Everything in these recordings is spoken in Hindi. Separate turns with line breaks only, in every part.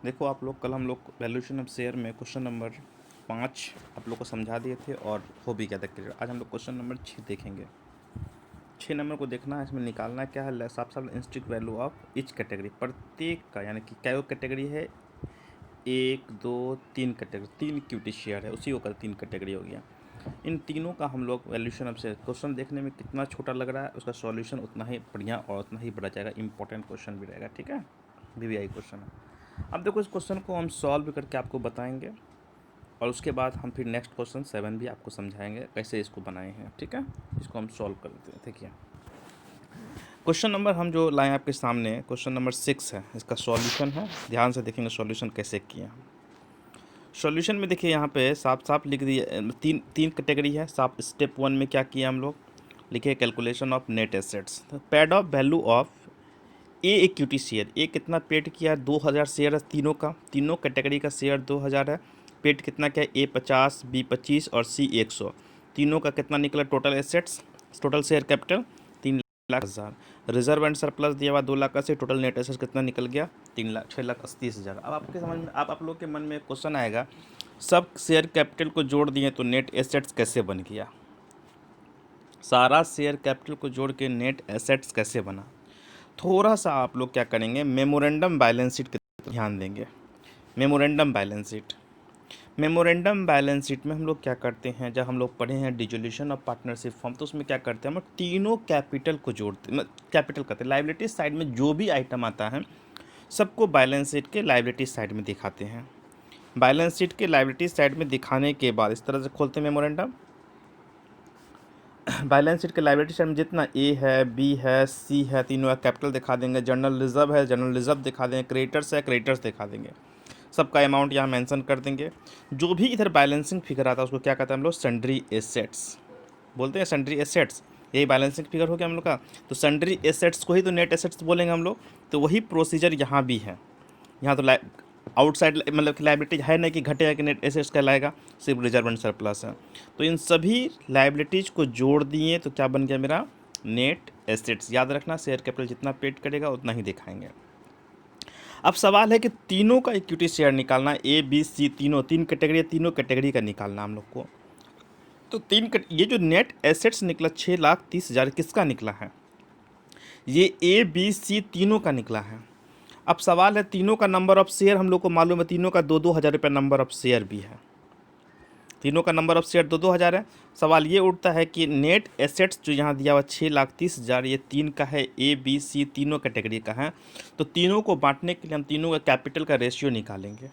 देखो आप लोग, कल हम लोग वैल्यूएशन ऑफ शेयर में क्वेश्चन नंबर 5 आप लोग को समझा दिए थे और हो भी गया था क्लियर। आज हम लोग क्वेश्चन नंबर 6 देखेंगे। 6 नंबर को देखना है, इसमें निकालना क्या है, साफ साफ इंस्ट्रिक वैल्यू ऑफ ईच कैटेगरी, प्रत्येक का, यानी कि क्या कैटेगरी है, 1 2 3 कैटेगरी, 3 इक्विटी शेयर है, उसी को कर 3 कैटेगरी हो गया। इन तीनों का हम लोग वैल्यूएशन ऑफ शेयर, क्वेश्चन देखने में कितना छोटा लग रहा है, उसका सॉल्यूशन उतना ही बढ़िया और उतना ही बड़ा जाएगा, इंपॉर्टेंट क्वेश्चन भी रहेगा। ठीक है, VVI क्वेश्चन है। अब देखो, इस क्वेश्चन को हम सॉल्व करके आपको बताएंगे और उसके बाद हम फिर नेक्स्ट क्वेश्चन 7 भी आपको समझाएंगे कैसे इसको बनाए हैं। ठीक है, इसको हम सॉल्व कर देते हैं। देखिए, क्वेश्चन नंबर हम जो लाए आपके सामने, क्वेश्चन नंबर 6 है, इसका सॉल्यूशन है। ध्यान से देखेंगे सॉल्यूशन कैसे किया। सॉल्यूशन में देखिए यहाँ पे साफ साफ लिख दिए, तीन कैटेगरी है। साफ स्टेप 1 में क्या किया हम लोग, लिखे calculation of net assets, paid of value of a equity share. ए कितना पेड किया है, 2000 शेयर है तीनों का, तीनों कैटेगरी का शेयर 2000 है। पेड कितना क्या है, ए 50, बी 25 और सी 100। तीनों का कितना निकला total assets, total share capital 3,00,000। Reserve and surplus दिया हुआ 2 लाख का से, टोटल नेट एसेट्स कितना निकल गया, 6,80,000। अब आपके समझ में, आप लोग के मन में क्वेश्चन आएगा, सब शेयर कैपिटल को जोड़ दिए तो नेट एसेट्स कैसे बन गया, सारा शेयर कैपिटल को जोड़ के नेट एसेट्स कैसे बना। थोड़ा सा आप लोग क्या करेंगे, मेमोरेंडम बैलेंस शीट की तरफ ध्यान देंगे। Memorandum balance sheet, memorandum balance sheet में हम लोग क्या करते हैं, जब हम लोग पढ़े हैं डिसोल्यूशन ऑफ पार्टनरशिप फॉर्म, तो उसमें क्या करते हैं, हम लोग तीनों कैपिटल को जोड़ते हैं, कैपिटल करते हैं, लाइबिलिटी साइड में जो भी आइटम आता है सबको बैलेंस शीट के लाइबिलिटी साइड में दिखाते हैं। बैलेंस शीट के लाइबिलिटी साइड में दिखाने के बाद इस तरह से खोलते हैं मेमोरेंडम। बैलेंस शीट के लाइबिलिटी साइड में जितना ए है, बी है, सी है, तीनों का कैपिटल दिखा देंगे। जनरल रिजर्व है, जनरल रिजर्व दिखा देंगे। क्रेडिटर्स है, क्रेडिटर्स दिखा देंगे। सबका अमाउंट यहाँ मेंशन कर देंगे। जो भी इधर बैलेंसिंग फिगर आता है उसको क्या कहते हैं हम लोग, सन्ड्री एसेट्स बोलते हैं। सन्ड्री एसेट्स, यही बैलेंसिंग फिगर हो गया हम लोग का। तो सन्ड्री एसेट्स को ही तो नेट एसेट्स बोलेंगे हम लोग। तो वही प्रोसीजर यहाँ भी है। यहाँ तो आउटसाइड मतलब कि लाइबिलिटी है नहीं कि घटेगा कि नेट एसेट्स कहलाएगा, सिर्फ रिजर्व एंड सरप्लस है। तो इन सभी लाइबिलिटीज़ को जोड़ दिए तो क्या बन गया मेरा, नेट एसेट्स। याद रखना, शेयर कैपिटल जितना पेड करेगा उतना ही दिखाएंगे। अब सवाल है कि तीनों का इक्विटी शेयर निकालना, ए बी सी तीनों, 3 कैटेगरी, तीनों कैटेगरी का निकालना हम लोग को। तो ये जो नेट एसेट्स निकला 6,30,000 किसका निकला है, ये ए बी सी तीनों का निकला है। अब सवाल है, तीनों का नंबर ऑफ शेयर हम लोग को मालूम है, तीनों का 2-2 हज़ार रुपये नंबर ऑफ शेयर भी है। तीनों का नंबर ऑफ शेयर 2-2 हज़ार है। सवाल ये उठता है कि नेट एसेट्स जो यहाँ दिया हुआ 6,30,000, ये 3 का है, ए बी सी तीनों कैटेगरी का है। तो तीनों को बांटने के लिए हम तीनों का कैपिटल का रेशियो निकालेंगे।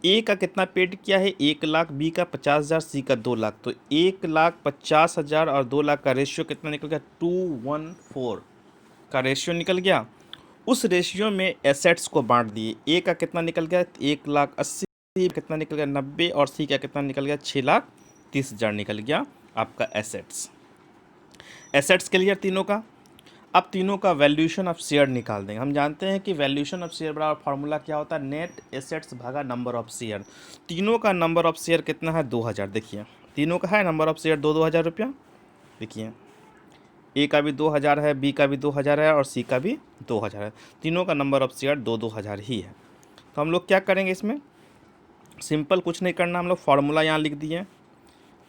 ए का कितना पेड किया है, 1 लाख, बी का 50,000, सी का 2 लाख। तो 1,50,000 और 2 लाख का रेशियो कितना निकल गया, 214 का रेशियो निकल गया। उस रेशियो में एसेट्स को बांट दिए। ए का कितना निकल गया, 1,80,000, कितना निकल गया 90, और सी का कितना निकल गया 6,30,000 निकल गया आपका एसेट्स। एसेट्स क्लियर तीनों का। अब तीनों का वैल्यूएशन ऑफ शेयर निकाल देंगे। हम जानते हैं कि वैल्यूएशन ऑफ शेयर बराबर फार्मूला क्या होता है, नेट एसेट्स भागा नंबर ऑफ शेयर। तीनों का नंबर ऑफ शेयर कितना है, 2,000। देखिए तीनों का है नंबर ऑफ शेयर 2-2 हज़ार रुपया। देखिए ए का भी 2,000 है, बी का भी 2,000 है और सी का भी 2,000 है। तीनों का नंबर ऑफ शेयर 2-2 हज़ार ही है। तो हम लोग क्या करेंगे, इसमें सिंपल कुछ नहीं करना, हम लोग फार्मूला यहाँ लिख दिए,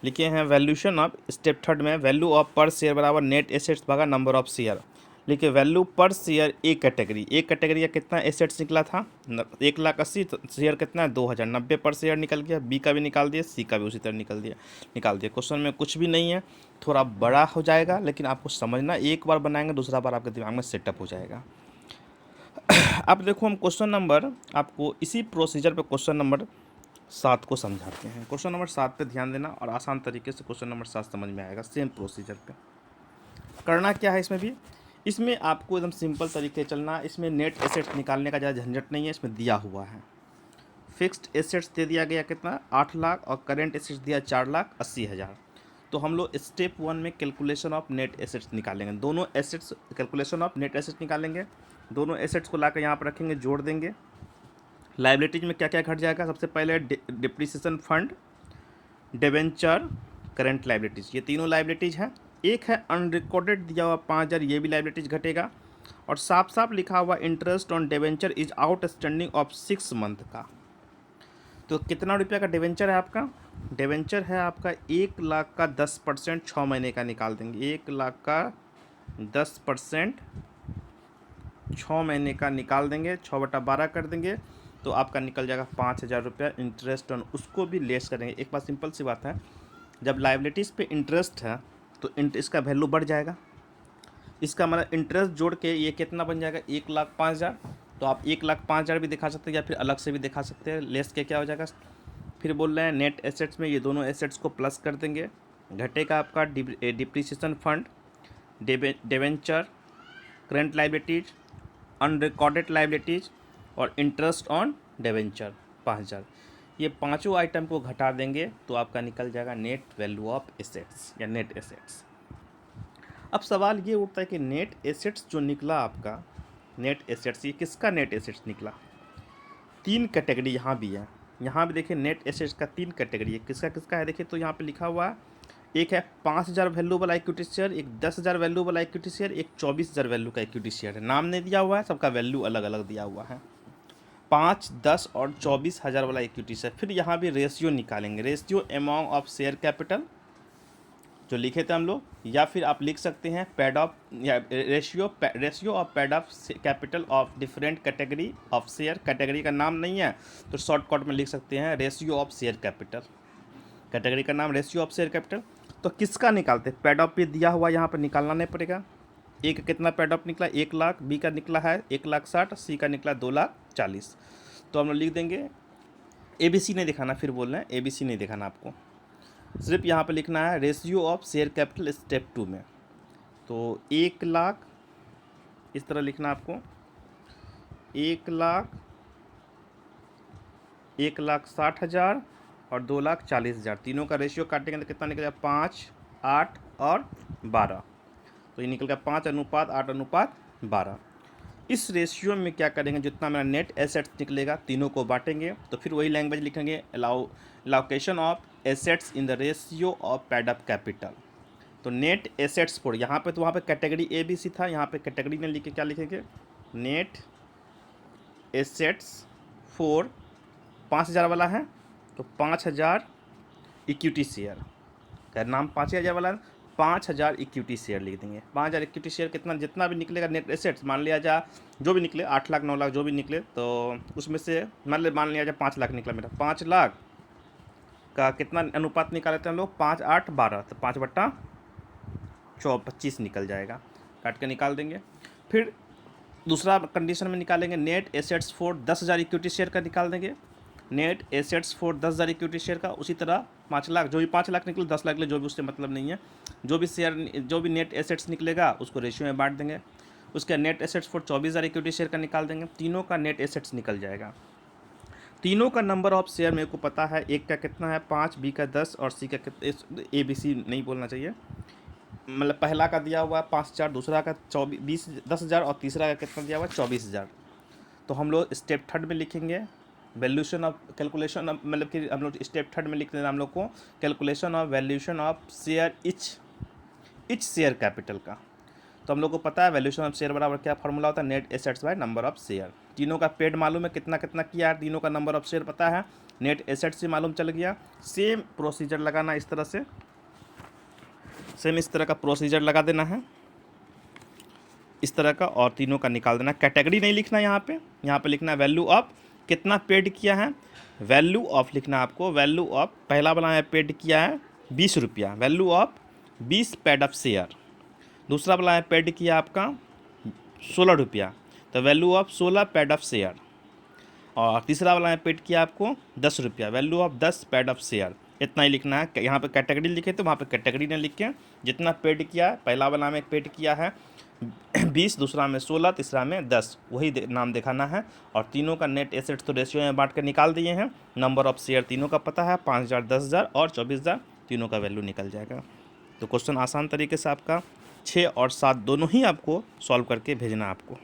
लिखे हैं वैल्यूएशन ऑफ स्टेप 3 में, वैल्यू ऑफ पर शेयर बराबर नेट एसेट्स भागा नंबर ऑफ शेयर। लिखे वैल्यू पर share A category, A category का कितना एसेट्स निकला था 1,80,000, शेयर कितना है 2,000, 90 पर शेयर निकल गया। बी का भी निकाल दिया, सी का भी उसी तरह निकाल दिया। क्वेश्चन में कुछ भी नहीं है, थोड़ा बड़ा हो जाएगा, लेकिन आपको समझना, एक बार बनाएंगे दूसरा बार आपके दिमाग में सेटअप हो जाएगा। अब देखो, हम क्वेश्चन नंबर आपको इसी प्रोसीजर पे क्वेश्चन नंबर 7 को समझाते हैं। क्वेश्चन नंबर 7 पे ध्यान देना और आसान तरीके से क्वेश्चन नंबर 7 समझ में आएगा। सेम प्रोसीजर पे करना क्या है, इसमें भी, इसमें आपको एकदम सिंपल तरीके चलना। इसमें नेट एसेट्स निकालने का ज़्यादा झंझट नहीं है, इसमें दिया हुआ है। फिक्स्ड एसेट्स दे दिया गया कितना, 8 लाख, और करेंट एसेट्स दिया 4,80,000। तो हम लोग स्टेप 1 में कैलकुलेशन ऑफ नेट एसेट्स निकालेंगे। दोनों assets, calculation of net assets निकालेंगे। दोनों एसेट्स को लाकर यहाँ पर रखेंगे, जोड़ देंगे। लाइबिलिटीज में क्या क्या घट जाएगा, सबसे पहले depreciation fund, debenture, current liabilities, ये तीनों लाइबिलिटीज हैं। एक है अनरिकॉर्डेड दिया हुआ 5,000, ये भी लाइबिलिटीज घटेगा। और साफ साफ लिखा हुआ interest on debenture is outstanding of 6 month का। तो कितना रुपया का डिवेंचर है आपका? डिवेंचर है आपका 1,00,000 का 10% 6 महीने का निकाल देंगे। 1,00,000 का 10% 6 महीने का निकाल देंगे, 6/12 कर देंगे, तो आपका निकल जाएगा 5,000 रुपया इंटरेस्ट ऑन। उसको भी लेस करेंगे। एक बात सिंपल सी बात है, जब लाइबिलिटीज़ पे इंटरेस्ट है तो इसका वैल्यू बढ़ जाएगा। इसका मतलब इंटरेस्ट जोड़ के ये कितना बन जाएगा? 1,05,000। तो आप 1,05,000 भी दिखा सकते हैं या फिर अलग से भी दिखा सकते हैं। लेस के क्या हो जाएगा? फिर बोल रहे हैं नेट एसेट्स में ये दोनों एसेट्स को प्लस कर देंगे। घटेगा आपका depreciation fund, debenture, current liabilities, unrecorded liabilities और इंटरेस्ट ऑन डिवेंचर 5,000। ये पांचों आइटम को घटा देंगे तो आपका निकल जाएगा नेट वैल्यू ऑफ एसेट्स या नेट एसेट्स। अब सवाल ये उठता है कि नेट एसेट्स जो निकला आपका, नेट एसेट्स, ये किसका नेट एसेट्स निकला? 3 कैटेगरी यहाँ भी है। यहाँ भी देखिए नेट एसेट्स का 3 कैटेगरी है। किसका किसका है देखिए, तो यहाँ पे लिखा हुआ है, एक है 5,000 वैल्यूएबल इक्विटी शेयर, एक 10,000 वैल्यूएबल इक्विटी शेयर, एक 24,000 वैल्यू का इक्विटी शेयर है। नाम नहीं दिया हुआ है, सबका वैल्यू अलग अलग दिया हुआ है। 5, 10 और 24,000 वाला इक्विटी शेयर। फिर यहाँ भी रेशियो निकालेंगे, ratio amount of share capital जो लिखे थे हम लोग, या फिर आप लिख सकते हैं पेड ऑफ या ratio of paid of capital of different category of share. Category का नाम नहीं है तो शॉर्टकट में लिख सकते हैं ratio of share capital. Category का नाम रेशियो ऑफ शेयर कैपिटल। तो किसका निकालते? पेड ऑफ पे दिया हुआ, यहाँ पर निकालना नहीं पड़ेगा। ए का कितना पेड ऑफ निकला? 1,00,000। बी का निकला है 1,60,000। सी का निकला 2,40,000। तो हम लोग लिख देंगे, ABC नहीं दिखाना, फिर बोल रहे हैं ABC नहीं दिखाना आपको, सिर्फ यहाँ पे लिखना है ratio of share capital step 2 में। तो 1,00,000 इस तरह लिखना आपको, 1,00,000, 1,60,000 और 2,40,000। तीनों का रेशियो काटेंगे तो कितना निकलेगा? 5, 8 और 12। तो ये निकल गया 5:8:12। इस रेशियो में क्या करेंगे, जितना मेरा नेट एसेट्स निकलेगा तीनों को बांटेंगे। तो फिर वही लैंग्वेज लिखेंगे, allocation of assets in the ratio of paid up capital. तो नेट एसेट्स फॉर, यहाँ पे तो वहाँ पे कैटेगरी ABC था, यहाँ पे कैटेगरी ने लिखे क्या लिखेंगे? नेट एसेट्स फॉर 5,000 वाला है तो 5,000 इक्विटी शेयर का नाम 5,000 वाला है, 5,000 इक्विटी शेयर लिख देंगे। 5,000 इक्विटी शेयर कितना, जितना भी निकलेगा नेट एसेट्स, मान लिया जाए जो भी निकले 8 लाख 9 लाख जो भी निकले, तो उसमें से मान लिया जाए 5 लाख निकला मेरा, 5 लाख का कितना अनुपात निकाले थे हम लोग? 5, 8, 12। तो 5/25 निकल जाएगा, काट के निकाल देंगे। फिर दूसरा कंडीशन में निकालेंगे net assets for 10,000 equity share का निकाल देंगे। Net assets for 10,000 equity share का उसी तरह 5 लाख, जो भी 5 लाख निकले, 10 लाख निकले, जो भी, उससे मतलब नहीं है। जो भी शेयर, जो भी नेट एसेट्स निकलेगा उसको रेशियो में बांट देंगे। उसके net assets for 24,000 equity share का निकाल देंगे। तीनों का नेट एसेट्स निकल जाएगा। तीनों का नंबर ऑफ शेयर मेरे को पता है, एक का कितना है 5, बी का 10 और सी का कितना, ABC नहीं बोलना चाहिए, मतलब पहला का दिया हुआ है 5,000, दूसरा का 10,000 और तीसरा का कितना दिया हुआ है 24,000। तो हम लोग स्टेप 3 में लिखेंगे वैल्यूशन ऑफ कैलकुलेशन ऑफ, मतलब कि हम लोग स्टेप 3 में लिख देना हम लोग को calculation of valuation of share etch share capital का। तो हम लोग को पता है वैल्यूशन ऑफ शेयर बराबर क्या फॉर्मूला होता है? Net assets by number of share. तीनों का पेड मालूम है कितना कितना किया है, तीनों का नंबर ऑफ शेयर पता है, नेट एसेट्स से मालूम चल गया। सेम प्रोसीजर लगाना, इस तरह से सेम इस तरह का प्रोसीजर लगा देना है, इस तरह का, और तीनों का निकाल देना। कैटेगरी नहीं लिखना यहाँ पे लिखना है वैल्यू ऑफ कितना पेड किया है, वैल्यू ऑफ लिखना आपको, वैल्यू ऑफ पहला वाला है पेड किया है 20 रुपया, value of 20 paid of share. दूसरा वाला है पेड किया आपका 16 रुपया, तो value of 16 paid of share. और तीसरा वाला है पेड किया आपको 10 रुपया, value of 10 paid of share. इतना ही लिखना है। यहाँ पे कैटेगरी लिखे तो वहाँ पे कैटेगरी ने लिख के जितना पेड किया है, पहला वाला में पेड किया है 20, दूसरा में 16, तीसरा में 10, वही नाम दिखाना है। और तीनों का नेट एसेट्स तो रेशियो में बांट कर निकाल दिए हैं। नंबर ऑफ शेयर तीनों का पता है, 5,000, 10,000 और 24,000, तीनों का वैल्यू निकल जाएगा। तो क्वेश्चन आसान तरीके से आपका 6 और 7 दोनों ही आपको सॉल्व करके भेजना है आपको।